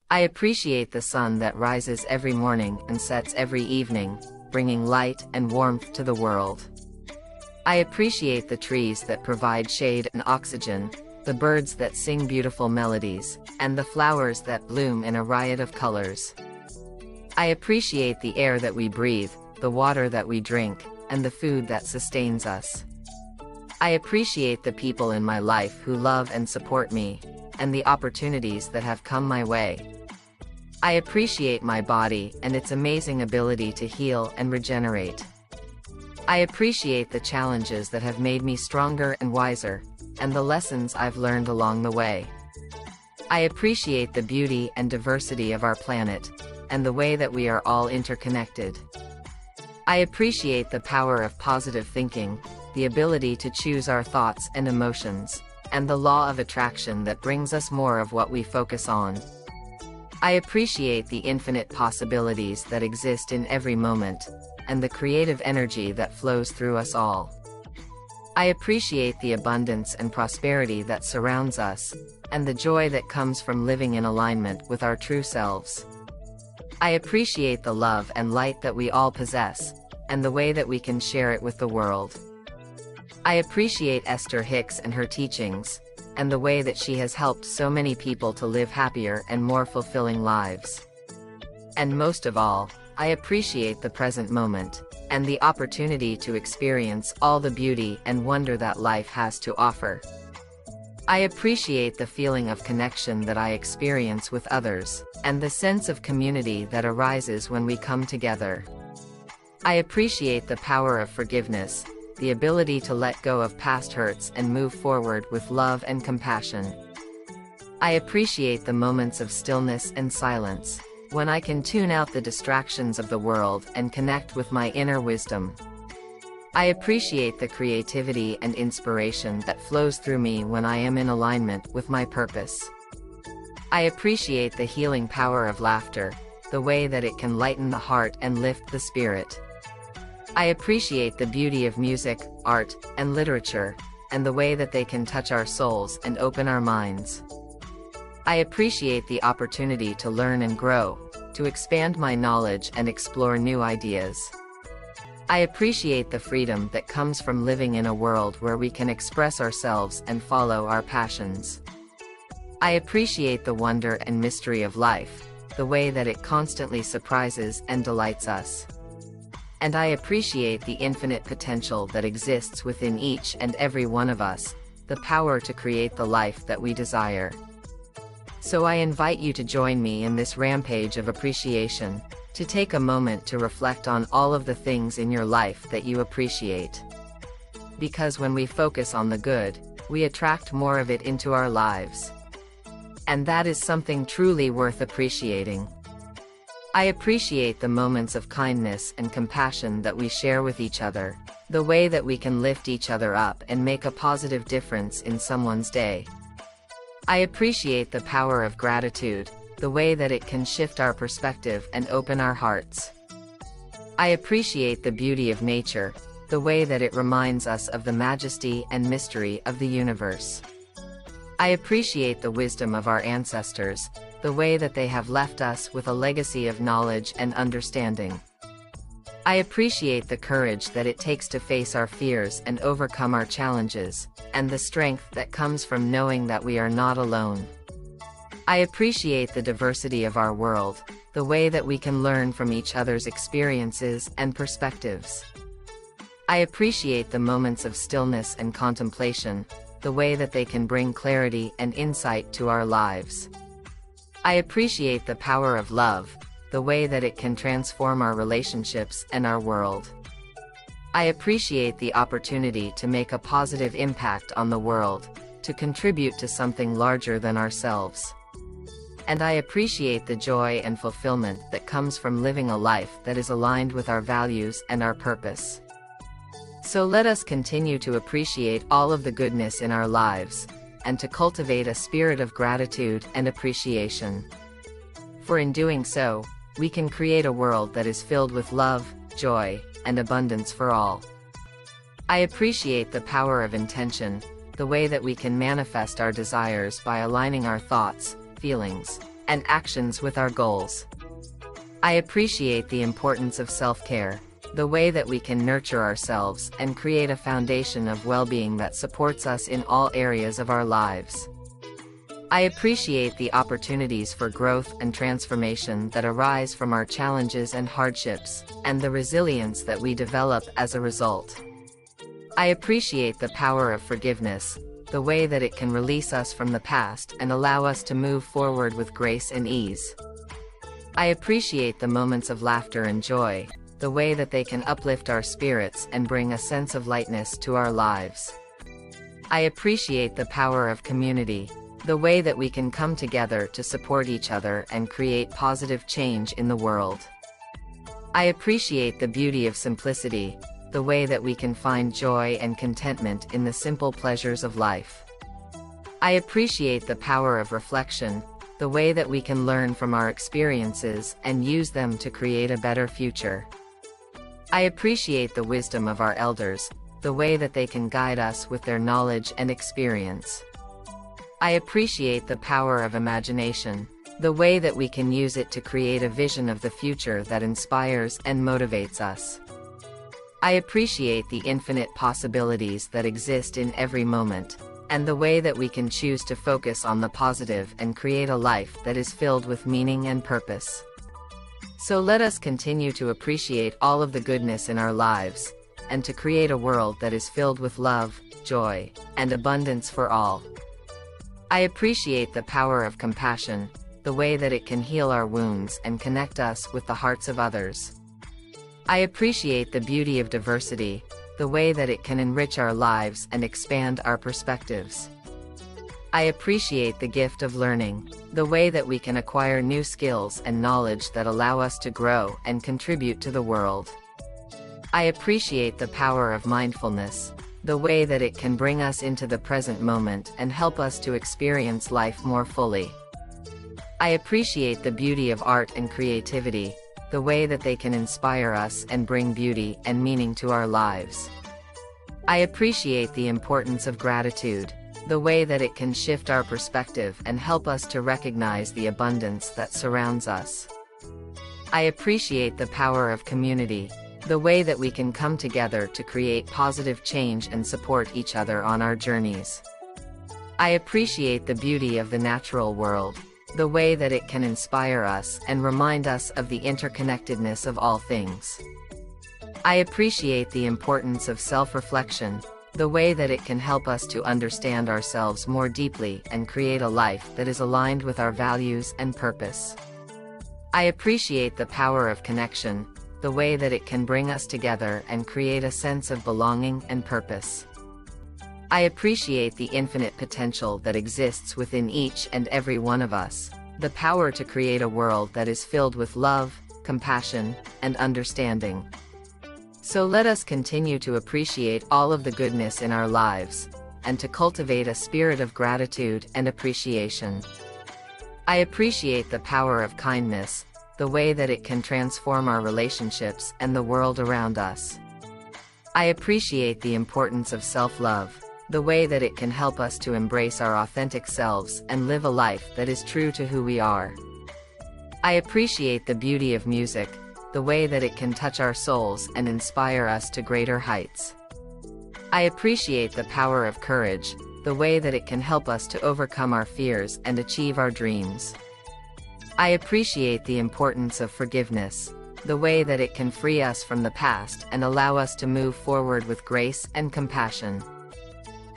I appreciate the sun that rises every morning and sets every evening, bringing light and warmth to the world. I appreciate the trees that provide shade and oxygen, the birds that sing beautiful melodies, and the flowers that bloom in a riot of colors. I appreciate the air that we breathe, the water that we drink, and the food that sustains us. I appreciate the people in my life who love and support me, and the opportunities that have come my way. I appreciate my body and its amazing ability to heal and regenerate. I appreciate the challenges that have made me stronger and wiser, and the lessons I've learned along the way. I appreciate the beauty and diversity of our planet, and the way that we are all interconnected. I appreciate the power of positive thinking, the ability to choose our thoughts and emotions, and the law of attraction that brings us more of what we focus on. I appreciate the infinite possibilities that exist in every moment, and the creative energy that flows through us all. I appreciate the abundance and prosperity that surrounds us, and the joy that comes from living in alignment with our true selves. I appreciate the love and light that we all possess, and the way that we can share it with the world. I appreciate Esther Hicks and her teachings, and the way that she has helped so many people to live happier and more fulfilling lives. And most of all, I appreciate the present moment, and the opportunity to experience all the beauty and wonder that life has to offer. I appreciate the feeling of connection that I experience with others, and the sense of community that arises when we come together. I appreciate the power of forgiveness, the ability to let go of past hurts and move forward with love and compassion. I appreciate the moments of stillness and silence, when I can tune out the distractions of the world and connect with my inner wisdom. I appreciate the creativity and inspiration that flows through me when I am in alignment with my purpose. I appreciate the healing power of laughter, the way that it can lighten the heart and lift the spirit. I appreciate the beauty of music, art, and literature, and the way that they can touch our souls and open our minds. I appreciate the opportunity to learn and grow, to expand my knowledge and explore new ideas. I appreciate the freedom that comes from living in a world where we can express ourselves and follow our passions. I appreciate the wonder and mystery of life, the way that it constantly surprises and delights us. And I appreciate the infinite potential that exists within each and every one of us, the power to create the life that we desire. So I invite you to join me in this rampage of appreciation, to take a moment to reflect on all of the things in your life that you appreciate. Because when we focus on the good, we attract more of it into our lives. And that is something truly worth appreciating. I appreciate the moments of kindness and compassion that we share with each other, the way that we can lift each other up and make a positive difference in someone's day. I appreciate the power of gratitude, the way that it can shift our perspective and open our hearts. I appreciate the beauty of nature, the way that it reminds us of the majesty and mystery of the universe. I appreciate the wisdom of our ancestors, the way that they have left us with a legacy of knowledge and understanding. I appreciate the courage that it takes to face our fears and overcome our challenges, and the strength that comes from knowing that we are not alone. I appreciate the diversity of our world, the way that we can learn from each other's experiences and perspectives. I appreciate the moments of stillness and contemplation, the way that they can bring clarity and insight to our lives. I appreciate the power of love, the way that it can transform our relationships and our world. I appreciate the opportunity to make a positive impact on the world, to contribute to something larger than ourselves. And I appreciate the joy and fulfillment that comes from living a life that is aligned with our values and our purpose. So let us continue to appreciate all of the goodness in our lives, and to cultivate a spirit of gratitude and appreciation. For in doing so, we can create a world that is filled with love, joy, and abundance for all. I appreciate the power of intention, the way that we can manifest our desires by aligning our thoughts, feelings, and actions with our goals. I appreciate the importance of self-care, the way that we can nurture ourselves and create a foundation of well-being that supports us in all areas of our lives. I appreciate the opportunities for growth and transformation that arise from our challenges and hardships, and the resilience that we develop as a result. I appreciate the power of forgiveness, the way that it can release us from the past and allow us to move forward with grace and ease. I appreciate the moments of laughter and joy, the way that they can uplift our spirits and bring a sense of lightness to our lives. I appreciate the power of community, the way that we can come together to support each other and create positive change in the world. I appreciate the beauty of simplicity, the way that we can find joy and contentment in the simple pleasures of life. I appreciate the power of reflection, the way that we can learn from our experiences and use them to create a better future. I appreciate the wisdom of our elders, the way that they can guide us with their knowledge and experience. I appreciate the power of imagination, the way that we can use it to create a vision of the future that inspires and motivates us. I appreciate the infinite possibilities that exist in every moment, and the way that we can choose to focus on the positive and create a life that is filled with meaning and purpose. So let us continue to appreciate all of the goodness in our lives, and to create a world that is filled with love, joy, and abundance for all. I appreciate the power of compassion, the way that it can heal our wounds and connect us with the hearts of others. I appreciate the beauty of diversity, the way that it can enrich our lives and expand our perspectives. I appreciate the gift of learning, the way that we can acquire new skills and knowledge that allow us to grow and contribute to the world. I appreciate the power of mindfulness, the way that it can bring us into the present moment and help us to experience life more fully. I appreciate the beauty of art and creativity, the way that they can inspire us and bring beauty and meaning to our lives. I appreciate the importance of gratitude, the way that it can shift our perspective and help us to recognize the abundance that surrounds us. I appreciate the power of community, the way that we can come together to create positive change and support each other on our journeys. I appreciate the beauty of the natural world, the way that it can inspire us and remind us of the interconnectedness of all things. I appreciate the importance of self-reflection, the way that it can help us to understand ourselves more deeply and create a life that is aligned with our values and purpose. I appreciate the power of connection, the way that it can bring us together and create a sense of belonging and purpose. I appreciate the infinite potential that exists within each and every one of us, the power to create a world that is filled with love, compassion, and understanding. So let us continue to appreciate all of the goodness in our lives, and to cultivate a spirit of gratitude and appreciation. I appreciate the power of kindness, the way that it can transform our relationships and the world around us. I appreciate the importance of self-love, the way that it can help us to embrace our authentic selves and live a life that is true to who we are. I appreciate the beauty of music, the way that it can touch our souls and inspire us to greater heights. I appreciate the power of courage, the way that it can help us to overcome our fears and achieve our dreams. I appreciate the importance of forgiveness, the way that it can free us from the past and allow us to move forward with grace and compassion.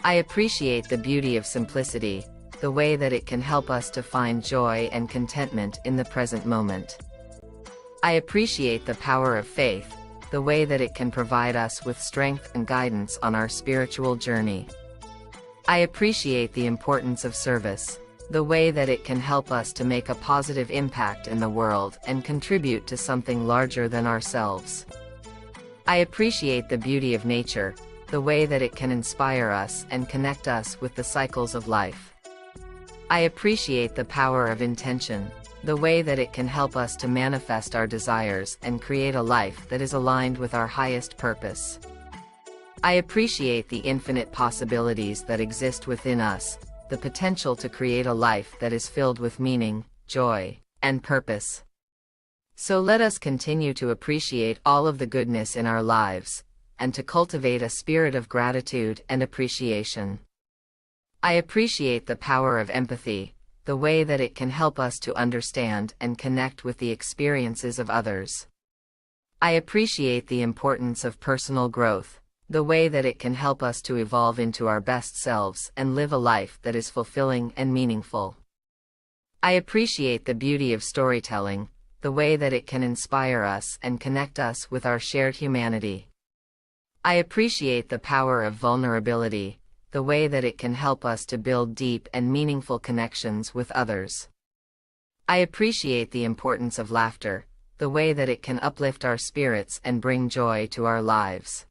I appreciate the beauty of simplicity, the way that it can help us to find joy and contentment in the present moment. I appreciate the power of faith, the way that it can provide us with strength and guidance on our spiritual journey. I appreciate the importance of service, the way that it can help us to make a positive impact in the world and contribute to something larger than ourselves. I appreciate the beauty of nature, the way that it can inspire us and connect us with the cycles of life. I appreciate the power of intention, the way that it can help us to manifest our desires and create a life that is aligned with our highest purpose. I appreciate the infinite possibilities that exist within us, the potential to create a life that is filled with meaning, joy, and purpose. So let us continue to appreciate all of the goodness in our lives, and to cultivate a spirit of gratitude and appreciation. I appreciate the power of empathy, the way that it can help us to understand and connect with the experiences of others. I appreciate the importance of personal growth, the way that it can help us to evolve into our best selves and live a life that is fulfilling and meaningful. I appreciate the beauty of storytelling, the way that it can inspire us and connect us with our shared humanity. I appreciate the power of vulnerability, the way that it can help us to build deep and meaningful connections with others. I appreciate the importance of laughter, the way that it can uplift our spirits and bring joy to our lives.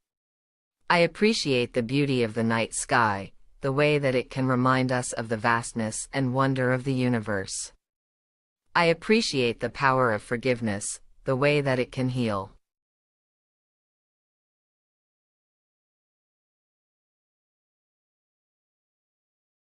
I appreciate the beauty of the night sky, the way that it can remind us of the vastness and wonder of the universe. I appreciate the power of forgiveness, the way that it can heal.